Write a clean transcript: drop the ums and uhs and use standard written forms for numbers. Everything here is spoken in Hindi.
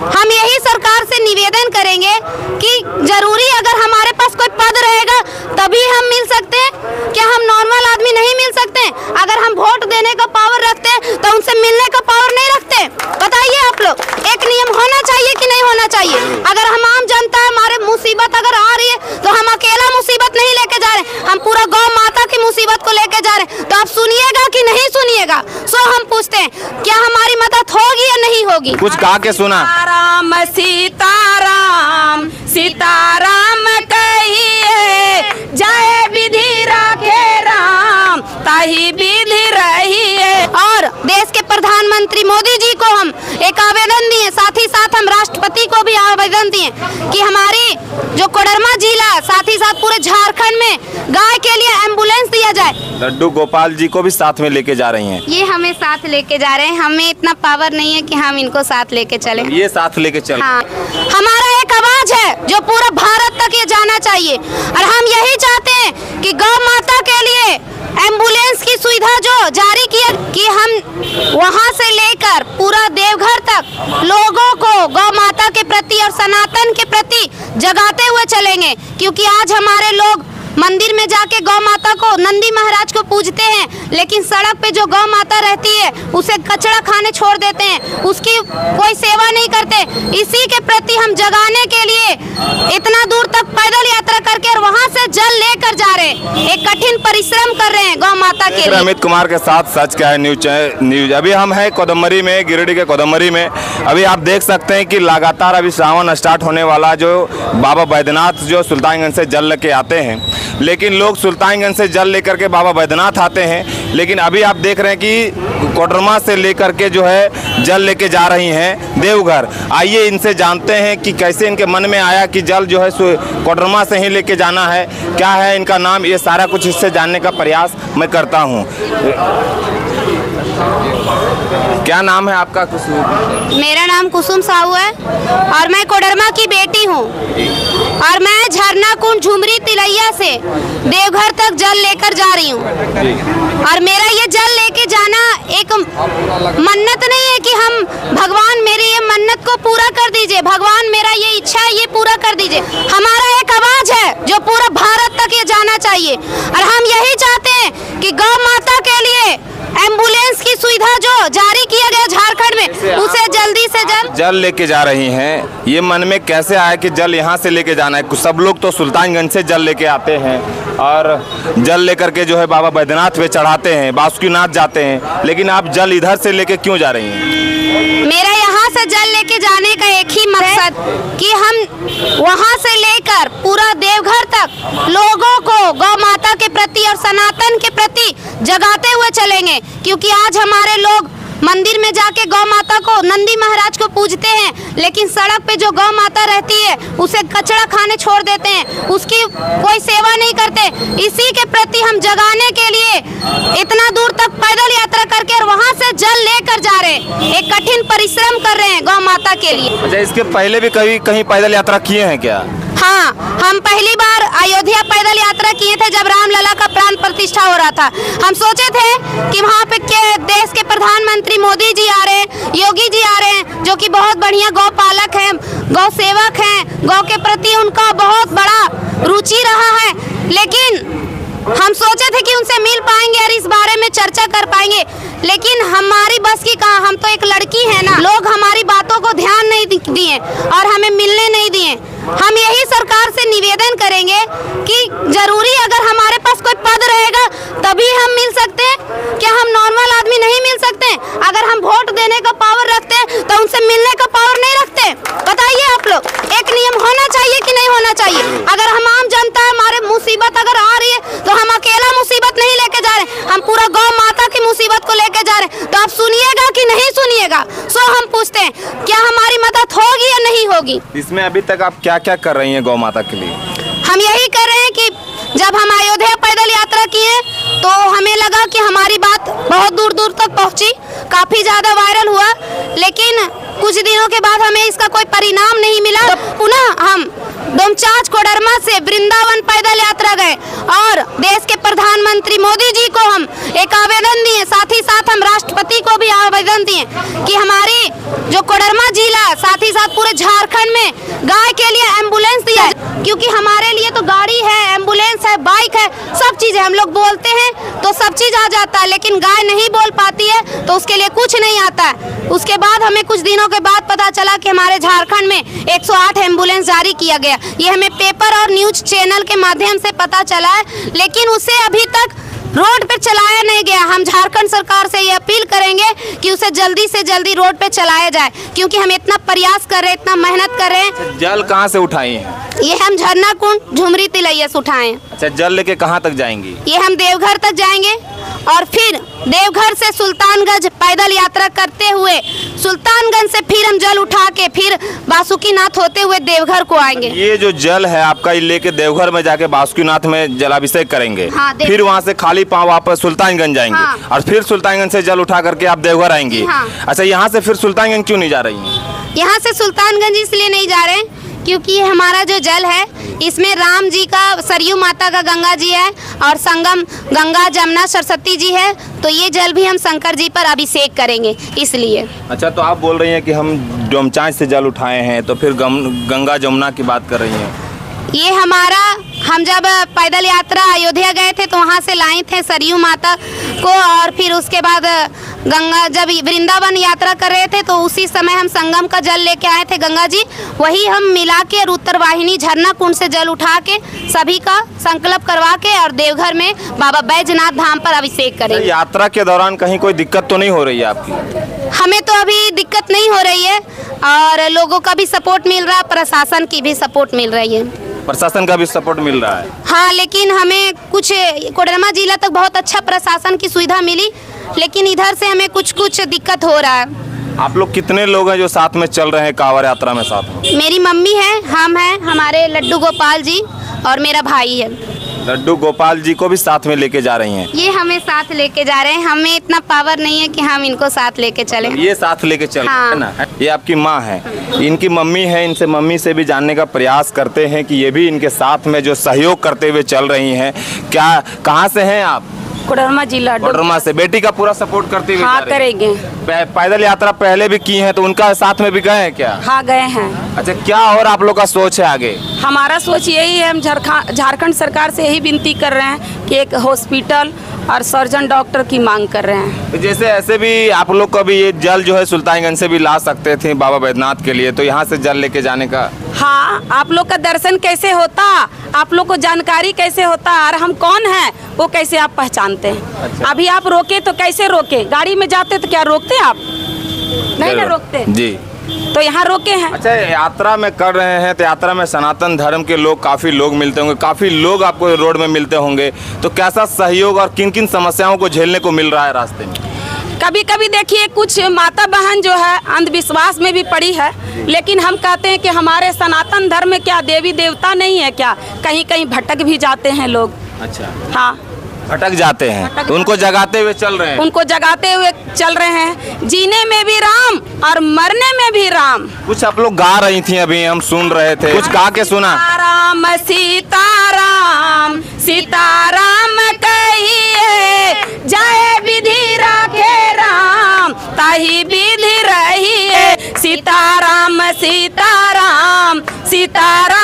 हम यही सरकार से निवेदन करेंगे कि जरूरी अगर हमारे पास कोई पद रहेगा तभी हम मिल सकते हैं, क्या हम नॉर्मल आदमी नहीं मिल सकते? अगर हम वोट देने का पावर रखते हैं तो उनसे मिलने का पावर नहीं रखते? बताइए आप लोग, एक नियम होना चाहिए कि नहीं होना चाहिए? अगर हम आम जनता है, हमारे मुसीबत अगर आ रही है तो हम अकेला मुसीबत नहीं लेके जा रहे, हम पूरा गौ माता की मुसीबत को लेके जा रहे हैं। तो आप सुनिएगा कि नहीं सुनिएगा? सो हम पूछते हैं, क्या हमारी मदद होगी या नहीं होगी? कुछ गा के सुना। राम सीताराम सीताराम कहिए, जय विधि राखे राम ताही विधि रहिए। और देश के प्रधानमंत्री मोदी जी को हम एक आवेदन दिए, साथ ही साथ हम राष्ट्रपति को भी आवेदन दिए कि हमारी जो कोडरमा जिला, साथ ही साथ पूरे झारखंड में गाय के लिए एम्बुलेंस दिया जाए। लड्डू गोपाल जी को भी साथ में लेके जा रही हैं। ये हमें साथ लेके जा रहे हैं, हमें इतना पावर नहीं है कि हम इनको साथ लेके चलें। ये साथ लेके चल। हाँ, हमारा एक आवाज है जो पूरा भारत तक ये जाना चाहिए, और हम यही चाहते हैं कि गौ माता के लिए एम्बुलेंस की सुविधा जो जारी किया कि हम वहां से लेकर पूरा देवघर तक लोगों को गौ माता के प्रति और सनातन के प्रति जगाते हुए चलेंगे। क्योंकि आज हमारे लोग मंदिर में जाके गौ माता को, नंदी महाराज को पूजते हैं, लेकिन सड़क पे जो गौ माता रहती है उसे कचरा खाने छोड़ देते हैं, उसकी कोई सेवा नहीं करते। इसी के प्रति हम जगाने के लिए इतना दूर तक पैदल यात्रा करके और वहां से जल लेकर जा रहे हैं, एक कठिन परिश्रम कर रहे हैं गौ माता के लिए। अमित कुमार के साथ सच क्या है न्यूज। अभी हम हैं कोदमरी में, गिरिडीह के कोदमरी में। अभी आप देख सकते हैं कि लगातार अभी सावन स्टार्ट होने वाला, जो बाबा बैद्यनाथ जो सुल्तानगंज से जल लेके आते हैं, लेकिन लोग सुल्तानगंज से जल लेकर के बाबा बैद्यनाथ आते हैं, लेकिन अभी आप देख रहे हैं कि कोडरमा से लेकर के जो है जल लेके जा रही हैं देवघर। आइए इनसे जानते हैं कि कैसे इनके मन में आया कि जल जो है कोडरमा से ही लेके जाना है, क्या है इनका नाम, ये सारा कुछ इससे जानने का प्रयास मैं करता हूँ। क्या नाम है आपका? कुसुम। मेरा नाम कुसुम साहू है और मैं कोडरमा की बेटी हूँ, और मैं झरना कुंड झुमरी तिलैया से देवघर तक जल लेकर जा रही हूँ। और मेरा ये जल लेके जाना एक मन्नत नहीं है कि हम भगवान मेरी ये मन्नत को पूरा कर दीजिए, भगवान मेरा ये इच्छा है ये पूरा कर दीजिए। हमारा एक आवाज है जो पूरा भारत तक ये जाना चाहिए, और हम यही चाहते हैं कि गौ माता के लिए एम्बुलेंस की सुविधा जो जारी किया गया झारखंड में, उसे जल्दी से जल लेके जा रही हैं। ये मन में कैसे आया कि जल यहाँ से लेके जाना है? सब लोग तो सुल्तानगंज से जल लेके आते हैं और जल लेकर के जो है बाबा बैद्यनाथ पे चढ़ाते हैं, बासुकीनाथ जाते हैं, लेकिन आप जल इधर से लेके क्यों जा रही हैं? मेरा यहाँ से जल लेके जाने का एक ही मकसद कि हम वहाँ से लेकर पूरा देवघर तक लोगों को गौ माता के प्रति और सनातन के प्रति जगाते हुए चलेंगे। क्योंकि आज हमारे लोग मंदिर में जाके गौ माता को, नंदी महाराज को पूजते हैं, लेकिन सड़क पे जो गौ माता रहती है उसे कचरा खाने छोड़ देते हैं, उसकी कोई सेवा नहीं करते। इसी के प्रति हम जगाने के लिए इतना दूर तक पैदल यात्रा करके और वहां से जल लेकर जा रहे हैं, एक कठिन परिश्रम कर रहे हैं गौ माता के लिए। अच्छा, इसके पहले भी कहीं पैदल यात्रा किए हैं क्या? हाँ, हम पहली बार अयोध्या पैदल यात्रा किए थे जब रामलला का प्राण प्रतिष्ठा हो रहा था। हम सोचे थे कि वहाँ पे देश के प्रधानमंत्री मोदी जी आ रहे हैं, योगी जी आ रहे हैं, जो कि बहुत बढ़िया गौ पालक हैं, गौ सेवक हैं, गौ के प्रति उनका बहुत बड़ा रुचि रहा है। लेकिन हम सोचे थे कि उनसे मिल पाएंगे और इस बारे में चर्चा कर पाएंगे, लेकिन हमारी बस की कहाँ, हम तो एक लड़की है ना, लोग हमारी बातों को ध्यान नहीं दिए और हमें मिलने नहीं दिए। हम यही सरकार से निवेदन करेंगे कि जरूरी अगर हमारे पास कोई पद रहेगा तभी हम मिल सकते हैं, क्या हम नॉर्मल आदमी नहीं मिल सकते? अगर हम वोट देने का पावर रखते हैं तो उनसे मिलने का पावर नहीं रखते? बताइए आप लोग, एक नियम होना चाहिए कि नहीं होना चाहिए? अगर हम आम जनता है, हमारे मुसीबत अगर आ रही है तो हम अकेला मुसीबत नहीं लेके जा रहे, हम पूरा गौ माता की मुसीबत को लेके जा रहे हैं। तो आप सुनिएगा कि नहीं सुनिएगा? सो हम पूछते हैं, क्या हमारी मदद होगी या नहीं होगी? इसमें अभी तक आप क्या क्या कर रही हैं गौ माता के लिए? हम यही कर रहे हैं कि जब हम अयोध्या पैदल यात्रा किए तो हमें लगा कि हमारी बात बहुत दूर दूर तक पहुंची, काफी ज्यादा वायरल हुआ, लेकिन कुछ दिनों के बाद हमें इसका कोई परिणाम नहीं मिला। तो पुनः हम डोमचांच कोडरमा से वृंदावन पैदल यात्रा गए और देश के प्रधानमंत्री मोदी जी को हम एक आवेदन दिए, साथ ही साथ हम राष्ट्रपति को भी आवेदन दिए कि हमारी जो कोडरमा जिला साथ ही साथ पूरे झारखंड में गाय के लिए एम्बुलेंस दिया, क्योंकि हमारे लिए तो गाड़ी है, एम्बुलेंस है, बाइक है, सब चीज़ है। हम लोग बोलते हैं तो सब चीज़ आ जाता है, लेकिन गाय नहीं बोल पाती है तो उसके लिए कुछ नहीं आता है। उसके बाद हमें कुछ दिनों के बाद पता चला कि हमारे झारखंड में 108 एम्बुलेंस जारी किया गया। ये हमें पेपर और न्यूज चैनल के माध्यम से पता चला है, लेकिन उसे अभी तक रोड पे चलाया नहीं गया। हम झारखंड सरकार से ये अपील करेंगे कि उसे जल्दी से जल्दी रोड पे चलाया जाए, क्योंकि हम इतना प्रयास कर रहे हैं, इतना मेहनत कर रहे हैं। जल कहाँ से उठाई हैं? ये हम झरना कुंड झुमरी तिलैया से उठाए हैं। अच्छा, जल लेके कहाँ तक जाएंगी? ये हम देवघर तक जाएंगे और फिर देवघर से सुल्तानगंज पैदल यात्रा करते हुए सुल्तानगंज से फिर हम जल उठा के फिर बासुकीनाथ होते हुए देवघर को आएंगे। ये जो जल है आपका, ये लेके देवघर में जाके बासुकीनाथ में जलाभिषेक करेंगे। हाँ, फिर वहाँ से खाली पांव वापस सुल्तानगंज जाएंगे। हाँ। और फिर सुल्तानगंज से जल उठा करके आप देवघर आएंगे। हाँ। अच्छा, यहाँ से फिर सुल्तानगंज क्यों नहीं जा रही हैं? यहाँ से सुल्तानगंज इसलिए नहीं जा रहे हैं क्योंकि ये हमारा जो जल है इसमें राम जी का, सरयू माता का गंगा जी है और संगम गंगा जमुना सरस्वती जी है, तो ये जल भी हम शंकर जी पर अभिषेक करेंगे इसलिए। अच्छा, तो आप बोल रही हैं कि हम डोमचांच से जल उठाए हैं, तो फिर गंगा जमुना की बात कर रही हैं। ये हमारा, हम जब पैदल यात्रा अयोध्या गए थे तो वहाँ से लाए थे सरयू माता को, और फिर उसके बाद गंगा, जब वृंदावन यात्रा कर रहे थे तो उसी समय हम संगम का जल लेके आए थे गंगा जी, वही हम मिला के और उत्तरवाहिनी झरना कुंड से जल उठा के सभी का संकल्प करवा के और देवघर में बाबा बैजनाथ धाम पर अभिषेक करेंगे। यात्रा के दौरान कहीं कोई दिक्कत तो नहीं हो रही है आपकी? हमें तो अभी दिक्कत नहीं हो रही है और लोगों का भी सपोर्ट मिल रहा है, प्रशासन की भी सपोर्ट मिल रही है। प्रशासन का भी सपोर्ट मिल रहा है? हाँ, लेकिन हमें कुछ कोडरमा जिला तक बहुत अच्छा प्रशासन की सुविधा मिली, लेकिन इधर से हमें कुछ दिक्कत हो रहा है। आप लोग कितने लोग हैं जो साथ में चल रहे हैं कांवड़ यात्रा में साथ में? मेरी मम्मी है, हम हैं, हमारे लड्डू गोपाल जी और मेरा भाई है। लड्डू गोपाल जी को भी साथ में लेके जा रही हैं? ये हमें साथ लेके जा रहे हैं, हमें इतना पावर नहीं है कि हम इनको साथ लेके चले। ये साथ लेके चल रहे हैं ना। ये आपकी माँ है, इनकी मम्मी है, इनसे मम्मी से भी जानने का प्रयास करते हैं कि ये भी इनके साथ में जो सहयोग करते हुए चल रही हैं। क्या, कहाँ से हैं आप? कोडरमा जिला। कोडरमा से। बेटी का पूरा सपोर्ट करते हुए? हाँ, करेंगे। पैदल यात्रा पहले भी की है तो उनका साथ में भी गए हैं क्या? हाँ, गए हैं। अच्छा, क्या और आप लोग का सोच है आगे? हमारा सोच यही है, हम झारखंड सरकार से यही विनती कर रहे हैं कि एक हॉस्पिटल और सर्जन डॉक्टर की मांग कर रहे हैं। तो जैसे ऐसे भी आप लोग को भी ये जल जो है सुल्तानगंज से भी ला सकते थे बाबा बैद्यनाथ के लिए, तो यहाँ से जल लेके जाने का। हाँ, आप लोग का दर्शन कैसे होता, आप लोग को जानकारी कैसे होता और हम कौन हैं वो कैसे आप पहचानते हैं? अच्छा। अभी आप रोके तो कैसे रोके? गाड़ी में जाते तो क्या रोकते आप? नहीं ना रोकते जी। तो यहाँ रोके हैं। अच्छा, यात्रा में कर रहे हैं तो यात्रा में सनातन धर्म के लोग, काफ़ी लोग मिलते होंगे, काफ़ी लोग आपको रोड में मिलते होंगे, तो कैसा सहयोग और किन किन समस्याओं को झेलने को मिल रहा है रास्ते में? कभी कभी देखिए कुछ माता बहन जो है अंधविश्वास में भी पड़ी है, लेकिन हम कहते हैं कि हमारे सनातन धर्म में क्या देवी देवता नहीं है क्या? कहीं कहीं भटक भी जाते हैं लोग। अच्छा। हाँ, भटक जाते हैं तो उनको जगाते हुए चल रहे हैं? उनको जगाते हुए चल रहे हैं। जीने में भी राम और मरने में भी राम। कुछ आप लोग गा रही थी, अभी हम सुन रहे थे, कुछ गा के सुना। राम सीताराम सीताराम कहिए, जय विधि राखे राम ताही विधि रहिए। सीताराम सीताराम सीताराम